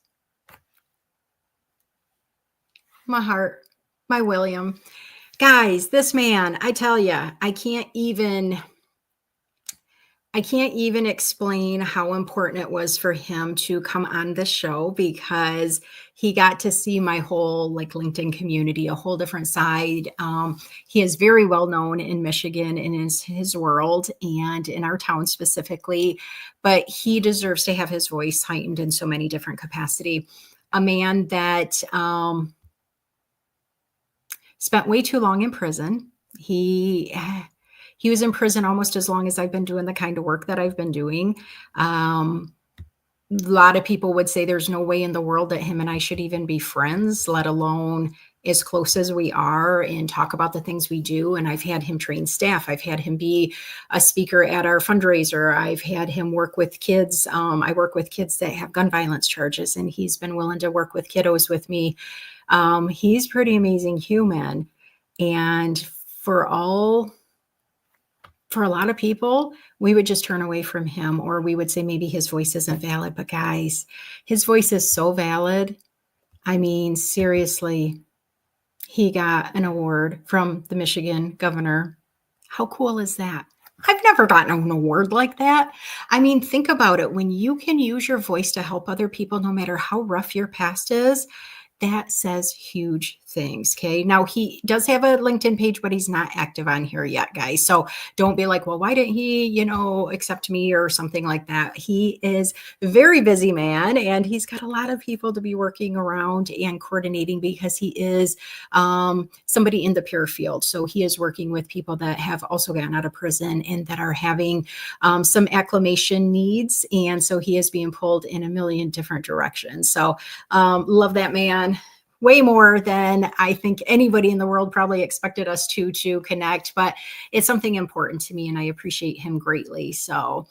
Speaker 1: My heart, my William. Guys, this man, I tell you, I can't even explain how important it was for him to come on the show because he got to see my whole LinkedIn community, a whole different side. He is very well known in Michigan and in his world and in our town specifically, but he deserves to have his voice heightened in so many different capacity. A man that, spent way too long in prison. He was in prison almost as long as I've been doing the kind of work that I've been doing. A lot of people would say there's no way in the world that him and I should even be friends, let alone as close as we are and talk about the things we do. And I've had him train staff. I've had him be a speaker at our fundraiser. I've had him work with kids. I work with kids that have gun violence charges, and he's been willing to work with kiddos with me. He's pretty amazing human. And for a lot of people, we would just turn away from him, or we would say maybe his voice isn't valid. But guys, his voice is so valid. I mean, seriously, he got an award from the Michigan governor. How cool is that? I've never gotten an award like that. I mean, think about it. When you can use your voice to help other people, no matter how rough your past is, that says huge things. Okay. Now he does have a LinkedIn page, but he's not active on here yet, guys. So don't be like, well, why didn't he, accept me or something like that? He is a very busy man, and he's got a lot of people to be working around and coordinating because he is somebody in the pure field. So he is working with people that have also gotten out of prison and that are having some acclimation needs. And so he is being pulled in a million different directions. So love that man. Way more than I think anybody in the world probably expected us to connect, but it's something important to me and I appreciate him greatly. So,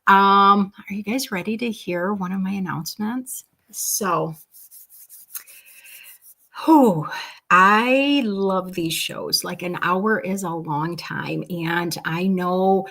Speaker 1: are you guys ready to hear one of my announcements? So, I love these shows. Like an hour is a long time. And I know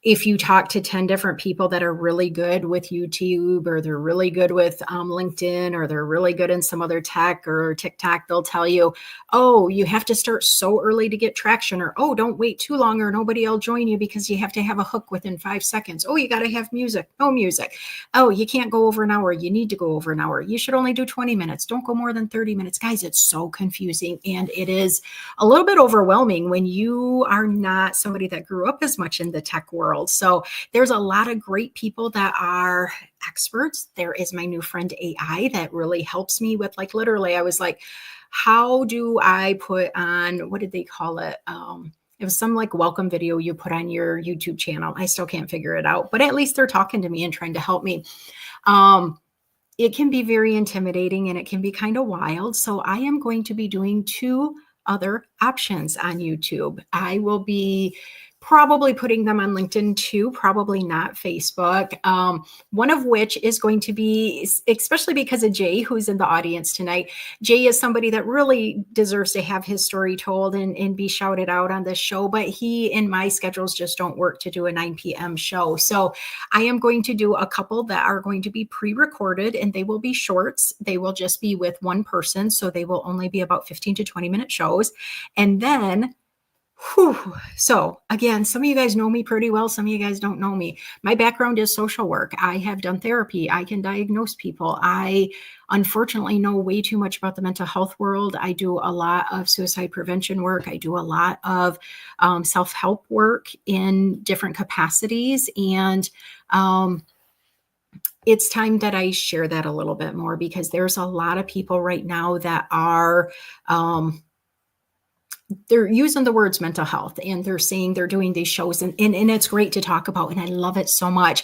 Speaker 1: if you talk to 10 different people that are really good with YouTube, or they're really good with LinkedIn, or they're really good in some other tech or TikTok, they'll tell you, oh, you have to start so early to get traction, or, oh, don't wait too long or nobody will join you because you have to have a hook within 5 seconds. Oh, you got to have music. No music. Oh, you can't go over an hour. You need to go over an hour. You should only do 20 minutes. Don't go more than 30 minutes. Guys, it's so confusing. And it is a little bit overwhelming when you are not somebody that grew up as much in the tech world. So there's a lot of great people that are experts. There is my new friend AI that really helps me with, like, literally, I was like, how do I put on, what did they call it? It was some like welcome video you put on your YouTube channel. I still can't figure it out, but at least they're talking to me and trying to help me. It can be very intimidating and it can be kind of wild. So I am going to be doing 2 other options on YouTube. I will be probably putting them on LinkedIn too, probably not Facebook. One of which is going to be, especially because of Jay, who's in the audience tonight. Jay is somebody that really deserves to have his story told and be shouted out on this show, but he and my schedules just don't work to do a 9 p.m. show. So I am going to do a couple that are going to be pre-recorded, and they will be shorts. They will just be with one person. So they will only be about 15 to 20 minute shows. And then Whew. So again, some of you guys know me pretty well. Some of you guys don't know me. My background is social work. I have done therapy. I can diagnose people. I unfortunately know way too much about the mental health world. I do a lot of suicide prevention work. I do a lot of self-help work in different capacities. And it's time that I share that a little bit more, because there's a lot of people right now that are they're using the words mental health, and they're saying they're doing these shows, and it's great to talk about, and I love it so much.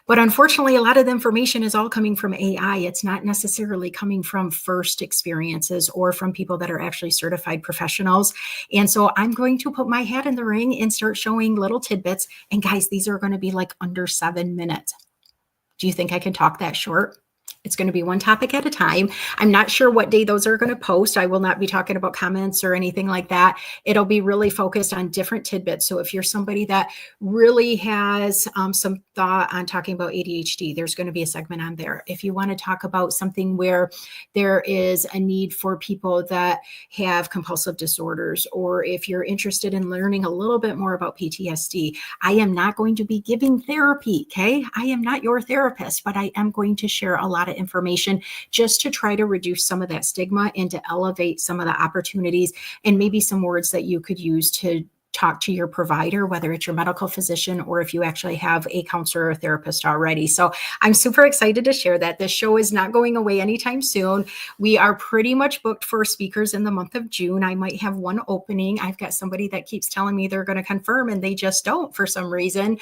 Speaker 1: But unfortunately, a lot of the information is all coming from AI. It's not necessarily coming from first experiences or from people that are actually certified professionals. And so I'm going to put my hat in the ring and start showing little tidbits. And guys, these are going to be like under 7 minutes. Do you think I can talk that short? It's going to be one topic at a time. I'm not sure what day those are going to post. I will not be talking about comments or anything like that. It'll be really focused on different tidbits. So if you're somebody that really has some thought on talking about ADHD, there's going to be a segment on there. If you want to talk about something where there is a need for people that have compulsive disorders, or if you're interested in learning a little bit more about PTSD, I am not going to be giving therapy, okay? I am not your therapist, but I am going to share a lot of information just to try to reduce some of that stigma and to elevate some of the opportunities, and maybe some words that you could use to talk to your provider, whether it's your medical physician or if you actually have a counselor or therapist already. So I'm super excited to share that. This show is not going away anytime soon. We are pretty much booked for speakers in the month of June. I might have one opening. I've got somebody that keeps telling me they're going to confirm, and they just don't for some reason.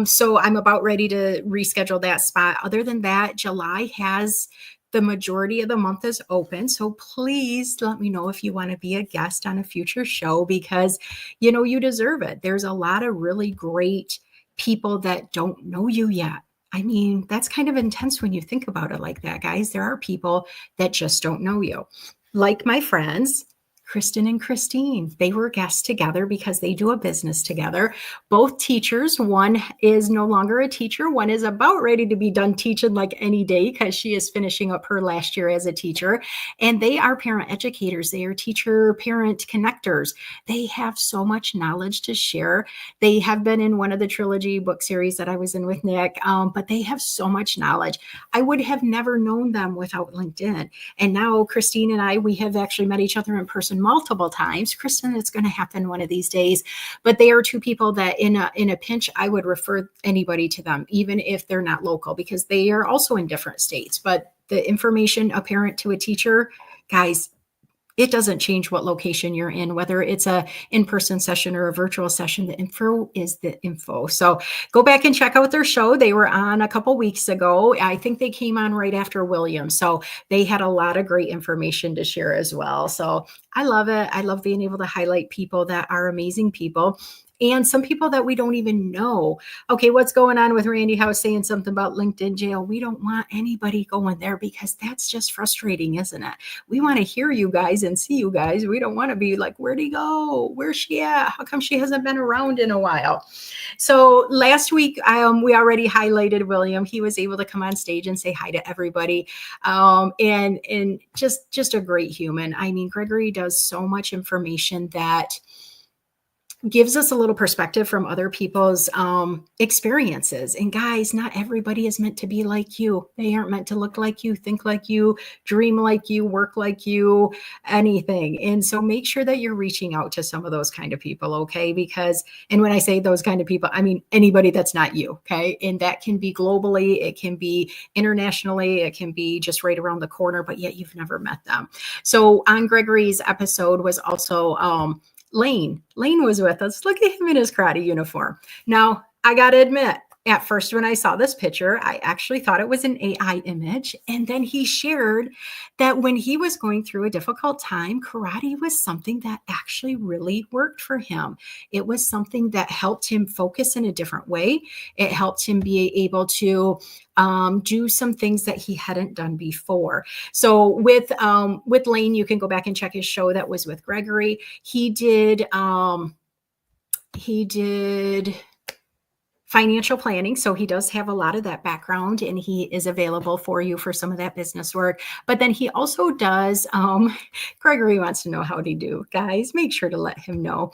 Speaker 1: So I'm about ready to reschedule that spot. Other than that, July has the majority of the month is open. So please let me know if you want to be a guest on a future show, because you know you deserve it. There's a lot of really great people that don't know you yet. I mean, that's kind of intense when you think about it like that, guys. There are people that just don't know you. Like my friends, Kristen and Christine. They were guests together because they do a business together. Both teachers. One is no longer a teacher. One is about ready to be done teaching like any day, because she is finishing up her last year as a teacher. And they are parent educators. They are teacher-parent connectors. They have so much knowledge to share. They have been in one of the trilogy book series that I was in with Nick, but they have so much knowledge. I would have never known them without LinkedIn. And now Christine and I, we have actually met each other in person multiple times. Kristen, it's going to happen one of these days. But they are two people that in a pinch, I would refer anybody to them, even if they're not local, because they are also in different states. But the information a parent to a teacher, guys, it doesn't change what location you're in, whether it's a in-person session or a virtual session. The info is the info. So go back and check out their show. They were on a couple weeks ago. I think they came on right after William. So they had a lot of great information to share as well. So I love it. I love being able to highlight people that are amazing people, and some people that we don't even know. Okay, what's going on with Randy House saying something about LinkedIn jail? We don't want anybody going there, because that's just frustrating, isn't it? We want to hear you guys and see you guys. We don't want to be like, where'd he go? Where's she at? How come she hasn't been around in a while? So last week, we already highlighted William. He was able to come on stage and say hi to everybody. And just a great human. I mean, Gregory does so much information that gives us a little perspective from other people's experiences. And guys, not everybody is meant to be like you. They aren't meant to look like you, think like you, dream like you, work like you, anything. And so make sure that you're reaching out to some of those kind of people, okay? Because, and when I say those kind of people, I mean anybody that's not you, okay? And that can be globally, it can be internationally, it can be just right around the corner, but yet you've never met them. So on Gregory's episode was also Lane. Lane was with us. Look at him in his karate uniform. Now, I got to admit, at first, when I saw this picture, I actually thought it was an AI image. And then he shared that when he was going through a difficult time, karate was something that actually really worked for him. It was something that helped him focus in a different way. It helped him be able to do some things that he hadn't done before. So with Lane, you can go back and check his show that was with Gregory. He did financial planning. So he does have a lot of that background, and he is available for you for some of that business work. But then he also does, Gregory wants to know how to do. Guys, make sure to let him know.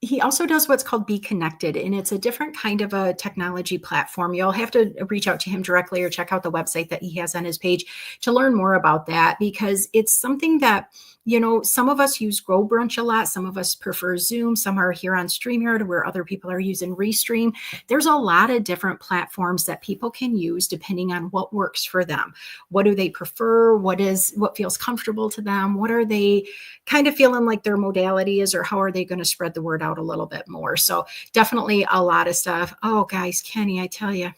Speaker 1: He also does what's called Be Connected, and it's a different kind of a technology platform. You'll have to reach out to him directly or check out the website that he has on his page to learn more about that, because it's something that, you know, some of us use Grow Brunch a lot. Some of us prefer Zoom. Some are here on StreamYard, where other people are using Restream. There's a lot of different platforms that people can use depending on what works for them. What do they prefer? What feels comfortable to them? What are they kind of feeling like their modality is, or how are they going to spread the word out a little bit more? So definitely a lot of stuff. Oh, guys, Kenny, I tell you,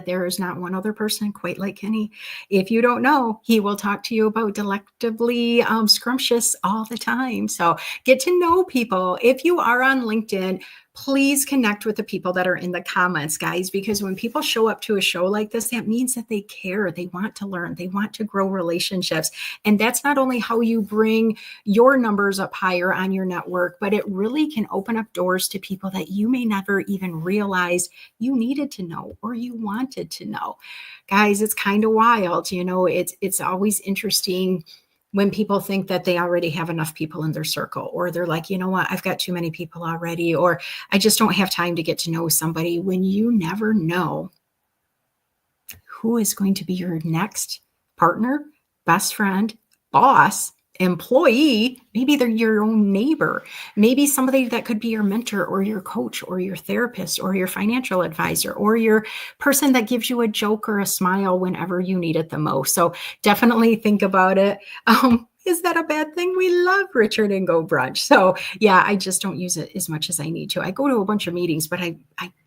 Speaker 1: there is not one other person quite like Kenny. If you don't know, he will talk to you about delectably scrumptious all the time. So get to know people. If you are on LinkedIn, please connect with the people that are in the comments, guys, because when people show up to a show like this, that means that they care. They want to learn. They want to grow relationships. And that's not only how you bring your numbers up higher on your network, but it really can open up doors to people that you may never even realize you needed to know or you wanted to know. Guys, it's kind of wild. You know, it's always interesting when people think that they already have enough people in their circle, or they're like, you know what, I've got too many people already, or I just don't have time to get to know somebody, when you never know who is going to be your next partner, best friend, boss, employee. Maybe they're your own neighbor, maybe somebody that could be your mentor or your coach or your therapist or your financial advisor or your person that gives you a joke or a smile whenever you need it the most. So definitely think about it. Is that a bad thing? We love Richard and Go Brunch. So yeah, I just don't use it as much as I need to. I go to a bunch of meetings, but I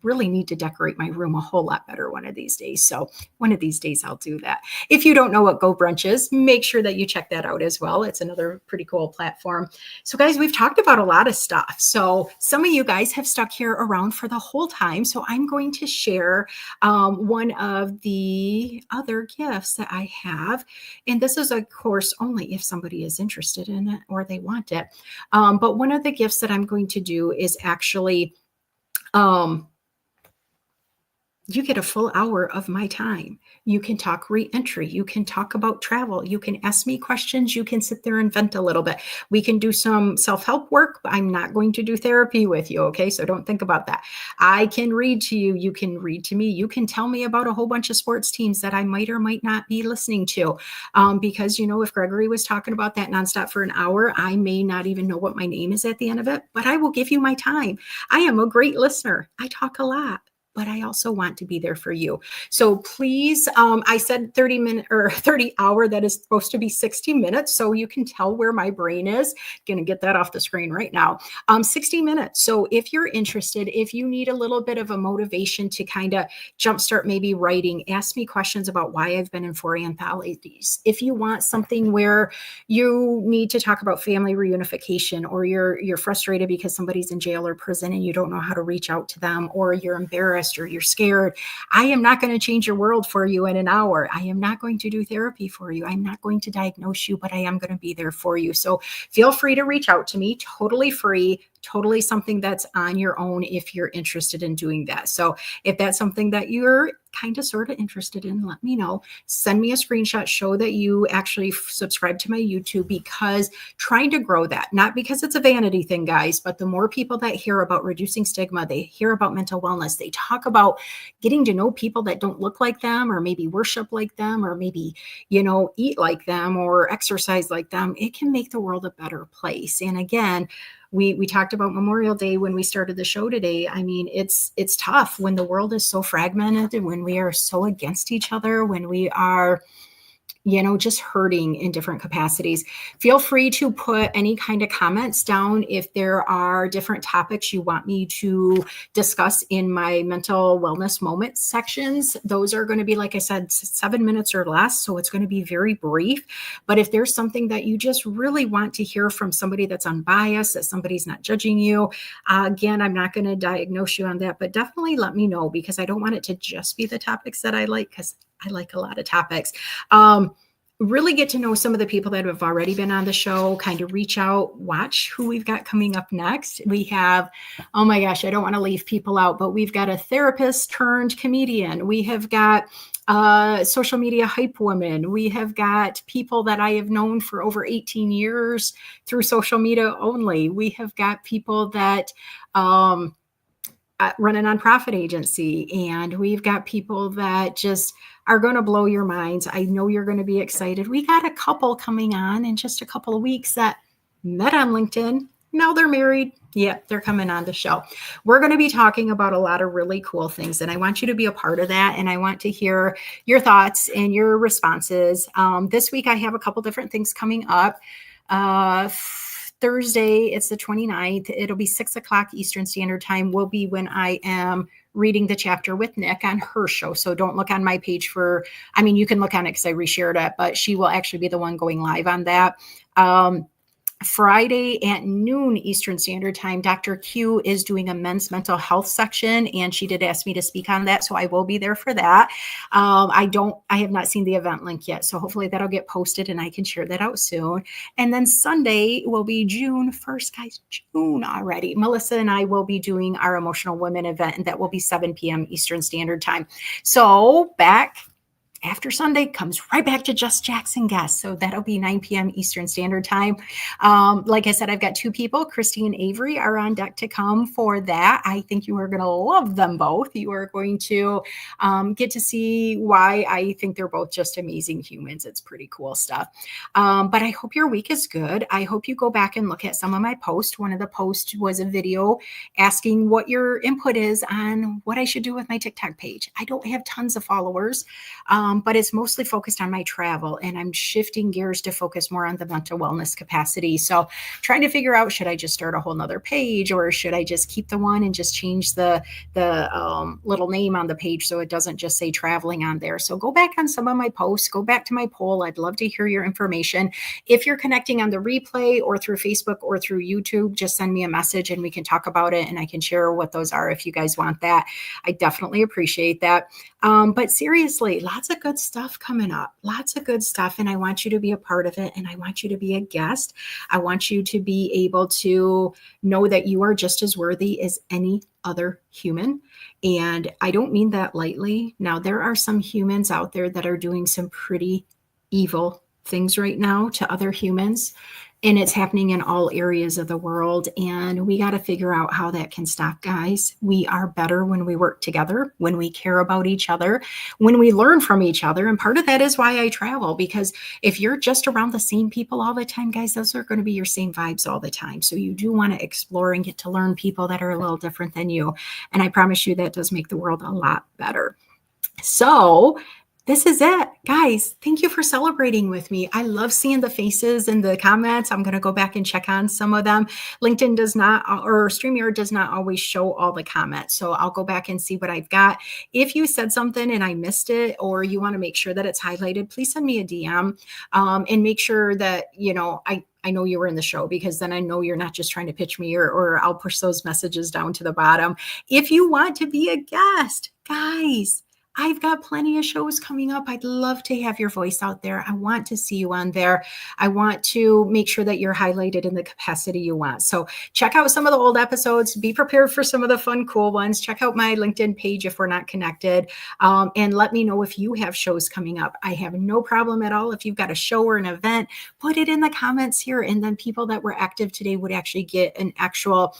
Speaker 1: really need to decorate my room a whole lot better one of these days. So one of these days I'll do that. If you don't know what Go Brunch is, make sure that you check that out as well. It's another pretty cool platform. So guys, we've talked about a lot of stuff. So some of you guys have stuck here around for the whole time. So I'm going to share one of the other gifts that I have. And this is, of course, only if somebody is interested in it or they want it. But one of the gifts that I'm going to do is actually, you get a full hour of my time. You can talk re-entry. You can talk about travel. You can ask me questions. You can sit there and vent a little bit. We can do some self-help work. I'm not going to do therapy with you. Okay. So don't think about that. I can read to you. You can read to me. You can tell me about a whole bunch of sports teams that I might or might not be listening to. Because, you know, if Gregory was talking about that nonstop for an hour, I may not even know what my name is at the end of it, but I will give you my time. I am a great listener. I talk a lot, but I also want to be there for you. So please, I said 30 hour, that is supposed to be 60 minutes. So you can tell where my brain is. Going to get that off the screen right now. 60 minutes. So if you're interested, if you need a little bit of a motivation to kind of jumpstart maybe writing, ask me questions about why I've been in 4 anthologies. If you want something where you need to talk about family reunification, or you're frustrated because somebody's in jail or prison and you don't know how to reach out to them, or you're embarrassed, or you're scared, I am not going to change your world for you in an hour. I am not going to do therapy for you. I'm not going to diagnose you, but I am going to be there for you. So feel free to reach out to me, totally free, totally something that's on your own if you're interested in doing that. So if that's something that you're kind of sort of interested in, let me know. Send me a screenshot, show that you actually subscribe to my YouTube, because trying to grow that, not because it's a vanity thing, guys, but the more people that hear about reducing stigma, they hear about mental wellness, they talk about getting to know people that don't look like them, or maybe worship like them, or maybe, you know, eat like them or exercise like them, it can make the world a better place. And again, we talked about Memorial Day when we started the show today. I mean, it's tough when the world is so fragmented, and when we are so against each other, when we are, you know, just hurting in different capacities. Feel free to put any kind of comments down if there are different topics you want me to discuss in my mental wellness moments sections. Those are going to be, like I said, 7 minutes or less. So it's going to be very brief. But if there's something that you just really want to hear from somebody that's unbiased, that somebody's not judging you, again, I'm not going to diagnose you on that, but definitely let me know, because I don't want it to just be the topics that I like, because I like a lot of topics. really get to know some of the people that have already been on the show, kind of reach out, watch who we've got coming up next. We have, oh my gosh, I don't want to leave people out, but we've got a therapist turned comedian. We have got social media hype woman. We have got people that I have known for over 18 years through social media only. We have got people that run a nonprofit agency, and we've got people that just are going to blow your minds. I know you're going to be excited. We got a couple coming on in just a couple of weeks that met on LinkedIn. Now they're married. Yep, they're coming on the show. We're going to be talking about a lot of really cool things, and I want you to be a part of that, and I want to hear your thoughts and your responses. This week, I have a couple different things coming up. Thursday, it's the 29th. It'll be 6 o'clock Eastern Standard Time will be when I am reading the chapter with Nick on her show. So don't look on my page you can look on it because I reshared it, but she will actually be the one going live on that. Friday at noon Eastern Standard Time, Dr. Q is doing a men's mental health section, and she did ask me to speak on that, so I will be there for that. I have not seen the event link yet, so hopefully that'll get posted and I can share that out soon. And then Sunday will be June 1st, guys, June already. Melissa and I will be doing our Emotional Women event, and that will be 7 p.m. Eastern Standard Time. So back after Sunday comes right back to Just Jackson Guests. So that'll be 9 p.m. Eastern Standard Time. Like I said, I've got two people, Christy and Avery, are on deck to come for that. I think you are going to love them both. You are going to get to see why I think they're both just amazing humans. It's pretty cool stuff. But I hope your week is good. I hope you go back and look at some of my posts. One of the posts was a video asking what your input is on what I should do with my TikTok page. I don't have tons of followers. But it's mostly focused on my travel, and I'm shifting gears to focus more on the mental wellness capacity. So trying to figure out, should I just start a whole nother page, or should I just keep the one and just change the little name on the page so it doesn't just say traveling on there. So go back on some of my posts, go back to my poll. I'd love to hear your information. If you're connecting on the replay or through Facebook or through YouTube, just send me a message and we can talk about it, and I can share what those are if you guys want that. I definitely appreciate that. But seriously, lots of good stuff coming up, lots of good stuff. And I want you to be a part of it. And I want you to be a guest. I want you to be able to know that you are just as worthy as any other human. And I don't mean that lightly. Now, there are some humans out there that are doing some pretty evil things right now to other humans. And it's happening in all areas of the world. And we got to figure out how that can stop, guys. We are better when we work together, when we care about each other, when we learn from each other. And part of that is why I travel, because if you're just around the same people all the time, guys, those are going to be your same vibes all the time. So you do want to explore and get to learn people that are a little different than you. And I promise you that does make the world a lot better. So this is it, guys. Thank you for celebrating with me. I love seeing the faces and the comments. I'm going to go back and check on some of them. LinkedIn does not, or StreamYard does not always show all the comments. So I'll go back and see what I've got. If you said something and I missed it, or you want to make sure that it's highlighted, please send me a DM and make sure that, I know you were in the show, because then I know you're not just trying to pitch me, or I'll push those messages down to the bottom. If you want to be a guest, guys, I've got plenty of shows coming up. I'd love to have your voice out there. I want to see you on there. I want to make sure that you're highlighted in the capacity you want. So check out some of the old episodes. Be prepared for some of the fun, cool ones. Check out my LinkedIn page if we're not connected. And let me know if you have shows coming up. I have no problem at all. If you've got a show or an event, put it in the comments here. And then people that were active today would actually get an actual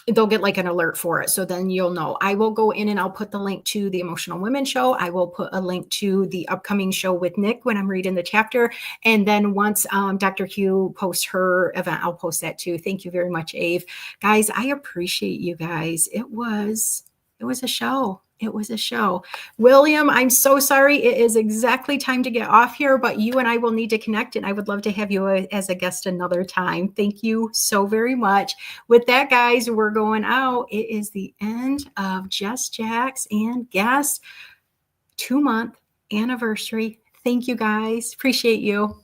Speaker 1: they'll get like an alert for it. So then you'll know. I will go in and I'll put the link to the Emotional Women show. I will put a link to the upcoming show with Nick when I'm reading the chapter. And then once Dr. Q posts her event, I'll post that too. Thank you very much, Ave. Guys, I appreciate you guys. It was a show. It was a show. William, I'm so sorry. It is exactly time to get off here, but you and I will need to connect, and I would love to have you as a guest another time. Thank you so very much. With that, guys, we're going out. It is the end of Just Jax and Guest 2-month anniversary. Thank you, guys. Appreciate you.